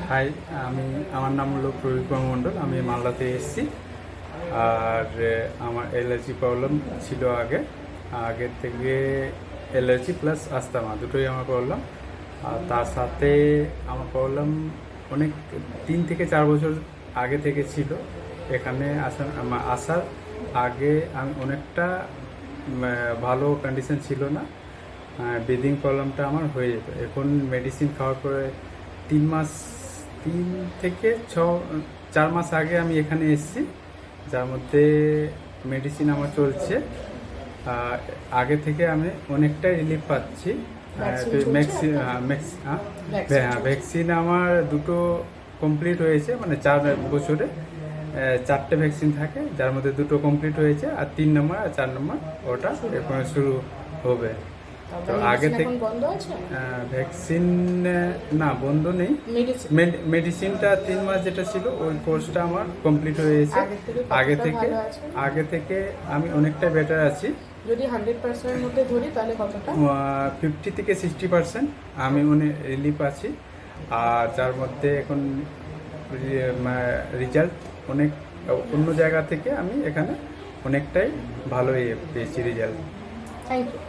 High, আমার নাম হলো প্রবীর কুমার মণ্ডল। আমি মালদাতে এসেছি। আর আমার অ্যালার্জি প্রবলেম ছিল আগের থেকে। অ্যালার্জি প্লাস আস্তামা দুটোই আমার প্রবলেম। আর তার সাথে আমার প্রবলেম অনেক 3 থেকে 4 বছর আগে থেকে ছিল। এখানে আসার আগে আমি অনেকটা ভালো কন্ডিশন ছিল না। ব্রিদিং প্রবলেমটা আমার হয়ে যেত। এখন মেডিসিন খাওয়ার পরে 3 মাস 3 থেকে 4 মাস আগে আমি এখানে এসেছি, যার মধ্যে মেডিসিন আমার চলছে। আগে থেকে আমি অনেকটাই রিলিফ পাচ্ছি। ভ্যাকসিন আমার দুটো কমপ্লিট হয়েছে, মানে 4 বছরে 4টে ভ্যাকসিন থাকে, যার মধ্যে দুটো কমপ্লিট হয়েছে, আর 3 নম্বর আর 4 নম্বর ওটা এখন শুরু হবে। তো আগে থেকে ভ্যাকসিন না, বন্ধ নেই। মেডিসিনটা 3 মাস যেটা ছিল ওই কোর্সটা আমার কমপ্লিট হয়েছে। আগে থেকে আমি অনেকটা বেটার আছি। যদি 100%-এর মধ্যে ধরি তাহলে কতটা? 50 থেকে 60% আমি রিলিফ আছি। আর যার মধ্যে এখন রেজাল্ট অনেক অন্য জায়গা থেকে আমি এখানে অনেকটাই ভালো পেয়েছি রেজাল্ট। Thank you.